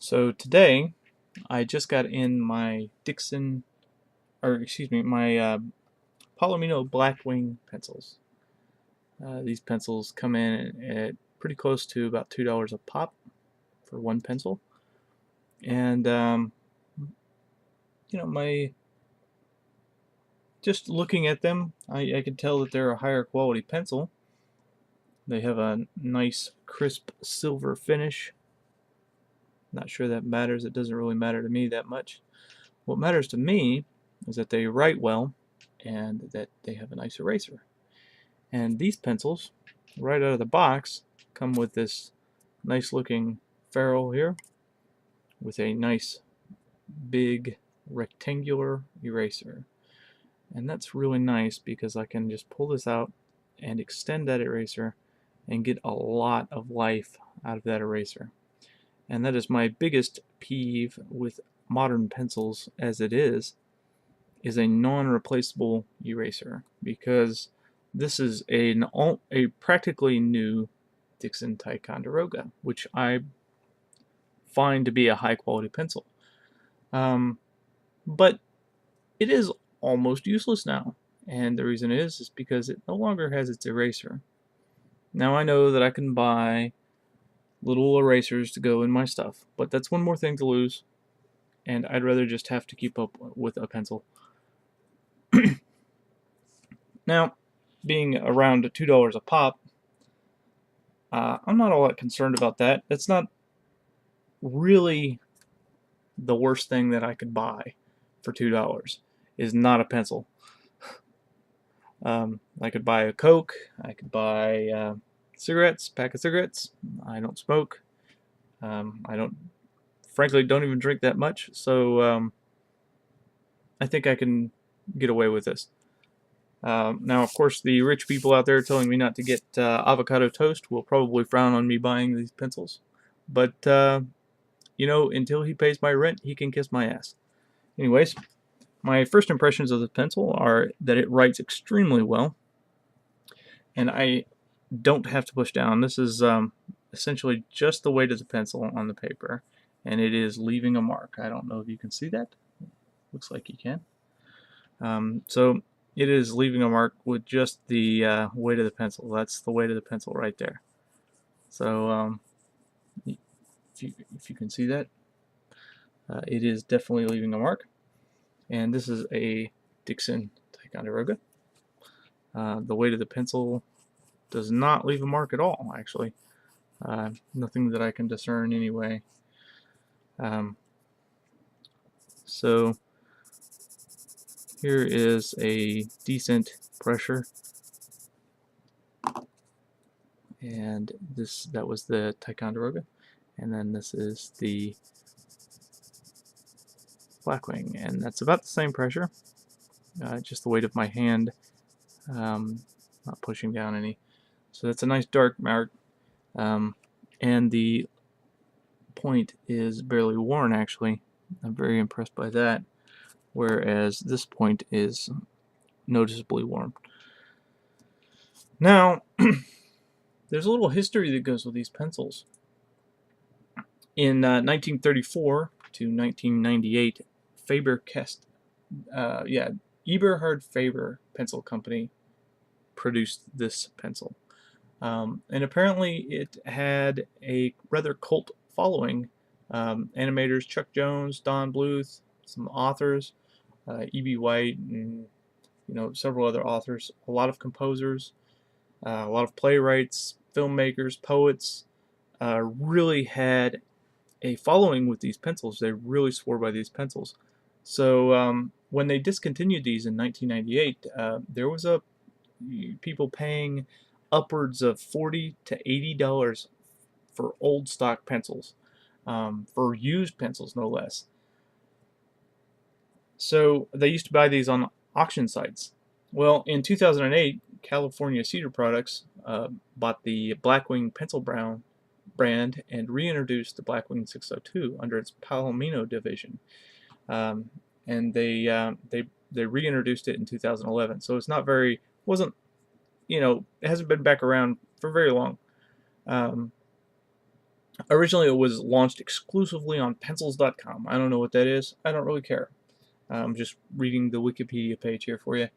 So today I just got in my my Palomino Blackwing pencils. These pencils come in at pretty close to about $2 a pop for one pencil, and my just looking at them, I can tell that they're a higher quality pencil. They have a nice crisp silver finish. Not sure that matters. It doesn't really matter to me that much. What matters to me is that they write well and that they have a nice eraser. And these pencils, right out of the box, come with this nice looking ferrule here with a nice big rectangular eraser. And that's really nice because I can just pull this out and extend that eraser and get a lot of life out of that eraser. And that is my biggest peeve with modern pencils as it is a non-replaceable eraser, because this is a practically new Dixon Ticonderoga, which I find to be a high quality pencil. But it is almost useless now, and the reason is because it no longer has its eraser. Now I know that I can buy little erasers to go in my stuff, but that's one more thing to lose, and I'd rather just have to keep up with a pencil. Now, being around $2 a pop, I'm not all that concerned about that. It's not really the worst thing that I could buy for $2 is not a pencil. I could buy a Coke. I could buy pack of cigarettes. I don't smoke. Frankly, don't even drink that much. So I think I can get away with this. Now, of course, the rich people out there telling me not to get avocado toast will probably frown on me buying these pencils. But, until he pays my rent, he can kiss my ass. Anyways, my first impressions of the pencil are that it writes extremely well, and I don't have to push down. This is essentially just the weight of the pencil on the paper, and it is leaving a mark. I don't know if you can see that. Looks like you can. So it is leaving a mark with just the weight of the pencil. That's the weight of the pencil right there. So if you can see that, it is definitely leaving a mark. And this is a Dixon Ticonderoga. The weight of the pencil does not leave a mark at all, actually. Nothing that I can discern anyway. So here is a decent pressure, and that was the Ticonderoga, and then this is the Blackwing, and that's about the same pressure, just the weight of my hand, not pushing down any. So that's a nice dark mark, and the point is barely worn, actually. I'm very impressed by that, whereas this point is noticeably worn. Now, there's a little history that goes with these pencils. In 1934 to 1998, Eberhard Faber Pencil Company produced this pencil. And apparently it had a rather cult following. Animators Chuck Jones, Don Bluth, some authors, E.B. White, and several other authors, a lot of composers, a lot of playwrights, filmmakers, poets, really had a following with these pencils. They really swore by these pencils. So when they discontinued these in 1998, there was people paying upwards of $40 to $80 for old stock pencils, for used pencils no less. So they used to buy these on auction sites. Well, in 2008, California Cedar Products bought the Blackwing pencil brand and reintroduced the Blackwing 602 under its Palomino division, and they reintroduced it in 2011. So it's it hasn't been back around for very long. Originally, it was launched exclusively on pencils.com. I don't know what that is. I don't really care. I'm just reading the Wikipedia page here for you.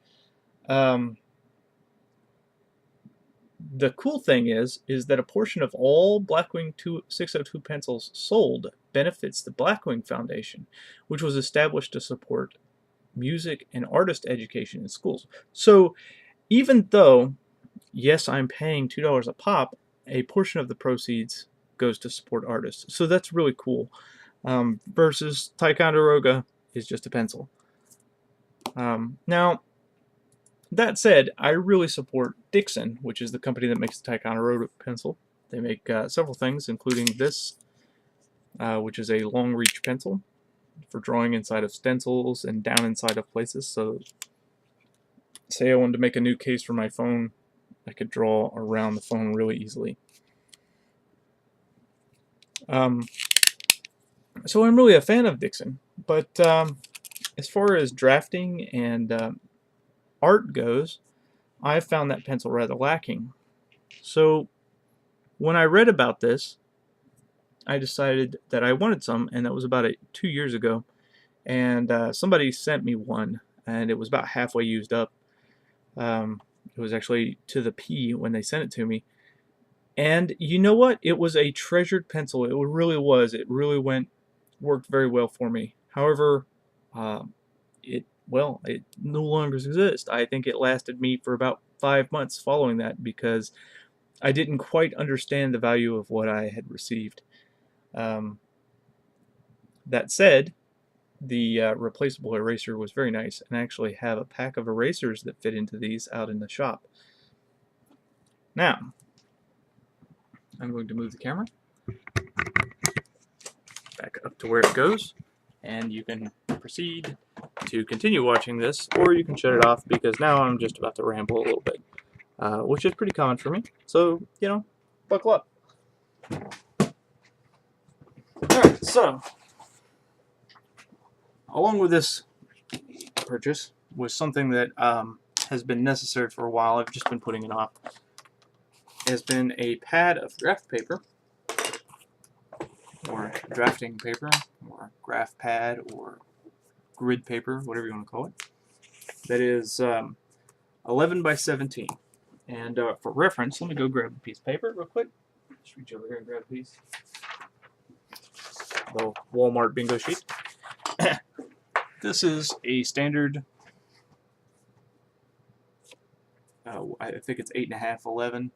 The cool thing is that a portion of all Blackwing 602 pencils sold benefits the Blackwing Foundation, which was established to support music and artist education in schools. So even though, yes, I'm paying $2 a pop, a portion of the proceeds goes to support artists. So that's really cool. Versus Ticonderoga is just a pencil. Now, that said, I really support Dixon, which is the company that makes the Ticonderoga pencil. They make several things, including this, which is a long reach pencil for drawing inside of stencils and down inside of places. So, say I wanted to make a new case for my phone, I could draw around the phone really easily. So I'm really a fan of Dixon, but as far as drafting and art goes, I found that pencil rather lacking. So when I read about this, I decided that I wanted some, and that was about 2 years ago. And somebody sent me one, and it was about halfway used up. It was actually to the P when they sent it to me. And you know what? It was a treasured pencil. It really was. It really worked very well for me. However, it no longer exists. I think it lasted me for about 5 months following that because I didn't quite understand the value of what I had received. That said, the replaceable eraser was very nice, and I actually have a pack of erasers that fit into these out in the shop. Now, I'm going to move the camera back up to where it goes, and you can proceed to continue watching this, or you can shut it off because now I'm just about to ramble a little bit, which is pretty common for me. So, buckle up. Alright, so, along with this purchase was something that has been necessary for a while. I've just been putting it off. It has been a pad of graph paper, or drafting paper, or graph pad, or grid paper, whatever you want to call it. That is 11 by 17. And for reference, let me go grab a piece of paper real quick. Just reach over here and grab a piece. The Walmart bingo sheet. This is a standard, I think it's 8.5, 11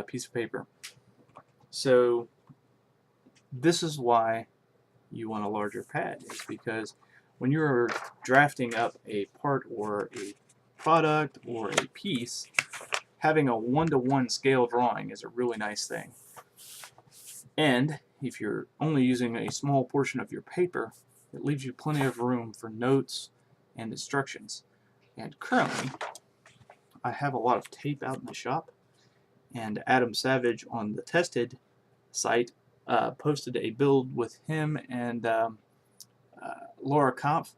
piece of paper. So this is why you want a larger pad, is because when you're drafting up a part or a product or a piece, having a 1-to-1 scale drawing is a really nice thing. And if you're only using a small portion of your paper, it leaves you plenty of room for notes and instructions. And currently, I have a lot of tape out in the shop, and Adam Savage on the Tested site posted a build with him and Laura Kampf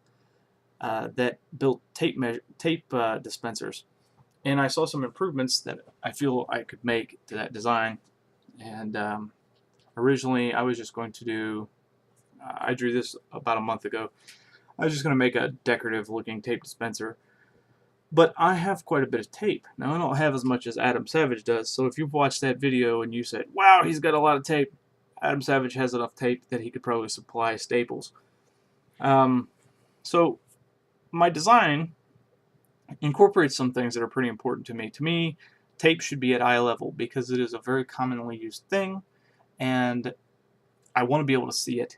that built tape dispensers. And I saw some improvements that I feel I could make to that design. And originally I was just going to do, I drew this about a month ago. I was just going to make a decorative looking tape dispenser. But I have quite a bit of tape. Now I don't have as much as Adam Savage does, so if you've watched that video and you said, wow, he's got a lot of tape, Adam Savage has enough tape that he could probably supply staples. So my design incorporates some things that are pretty important to me. To me, tape should be at eye level because it is a very commonly used thing, and I want to be able to see it.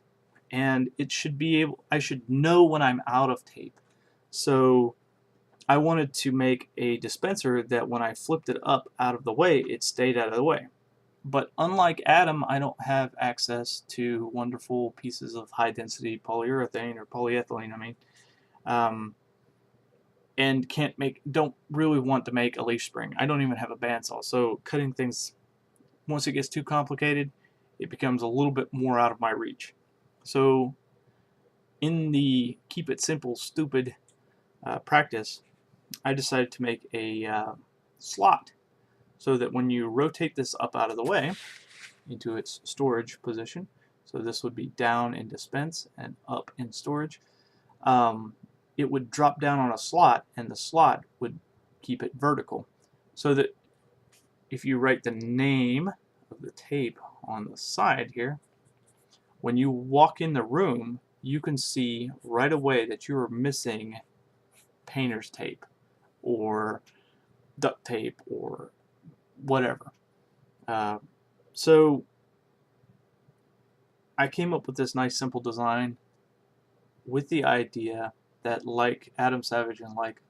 And it should be I should know when I'm out of tape. So I wanted to make a dispenser that when I flipped it up out of the way, it stayed out of the way. But unlike Adam, I don't have access to wonderful pieces of high-density polyurethane, or polyethylene, I mean, and don't really want to make a leaf spring. I don't even have a bandsaw, so cutting things, once it gets too complicated, it becomes a little bit more out of my reach. So in the keep it simple, stupid practice, I decided to make a slot so that when you rotate this up out of the way, into its storage position. So this would be down in dispense and up in storage. It would drop down on a slot, and the slot would keep it vertical. So that if you write the name of the tape on the side here, when you walk in the room, you can see right away that you are missing painter's tape or duct tape or whatever. So I came up with this nice simple design with the idea that, like Adam Savage and like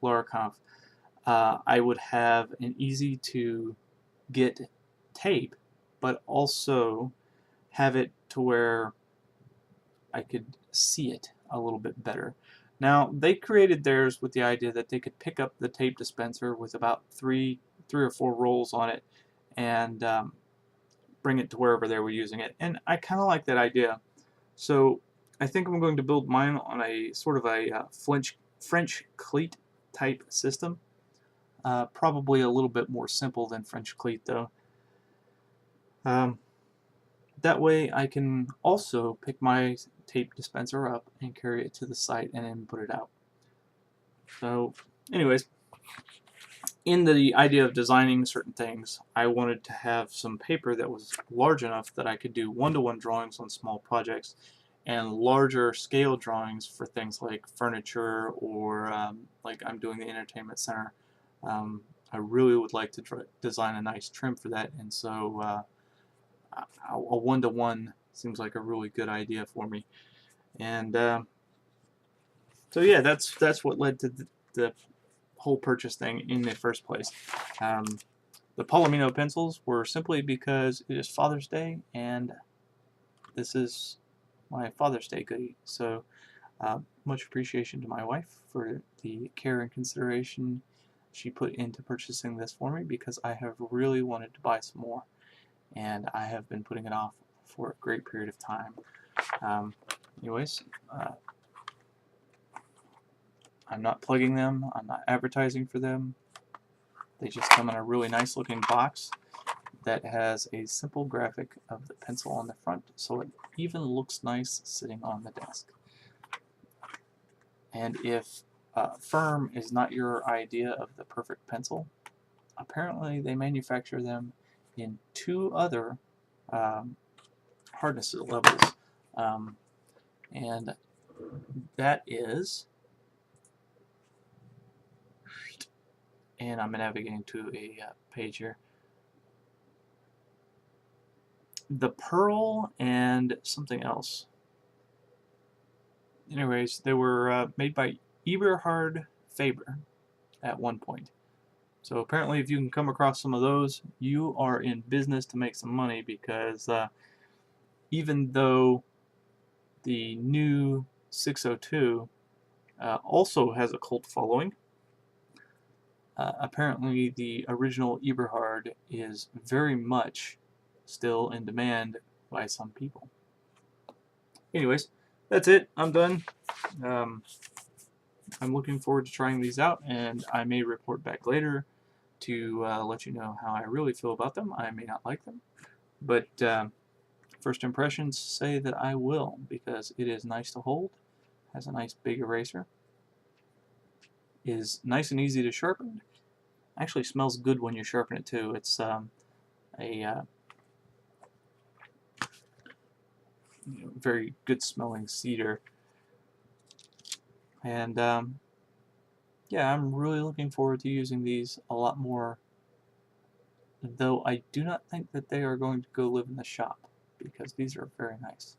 Laura Kampf, I would have an easy to get tape, but also have it to where I could see it a little bit better. Now, they created theirs with the idea that they could pick up the tape dispenser with about three or four rolls on it and bring it to wherever they were using it. And I kind of like that idea. So I think I'm going to build mine on a sort of a French cleat type system. Probably a little bit more simple than French cleat, though. That way I can also pick my tape dispenser up and carry it to the site and then put it out. So anyways, in the idea of designing certain things, I wanted to have some paper that was large enough that I could do one-to-one drawings on small projects and larger scale drawings for things like furniture or like I'm doing the entertainment center. I really would like to design a nice trim for that, and so a one-to-one seems like a really good idea for me. And so yeah, that's what led to the whole purchase thing in the first place. The Palomino pencils were simply because it is Father's Day, and this is my Father's Day goodie. So much appreciation to my wife for the care and consideration she put into purchasing this for me, because I have really wanted to buy some more, and I have been putting it off for a great period of time. Anyways, I'm not plugging them, I'm not advertising for them. They just come in a really nice looking box that has a simple graphic of the pencil on the front, so it even looks nice sitting on the desk. And if firm is not your idea of the perfect pencil, apparently they manufacture them in 2 other hardness levels, and that is, and I'm navigating to a page here, the Pearl and something else. Anyways, they were made by Eberhard Faber at one point. So apparently if you can come across some of those, you are in business to make some money, because even though the new 602 also has a cult following, apparently the original Eberhard is very much still in demand by some people. Anyways, that's it. I'm done. I'm looking forward to trying these out, and I may report back later to let you know how I really feel about them. I may not like them, but first impressions say that I will, because it is nice to hold, has a nice big eraser, is nice and easy to sharpen, actually smells good when you sharpen it too. It's very good smelling cedar, and yeah, I'm really looking forward to using these a lot more, though I do not think that they are going to go live in the shop, because these are very nice.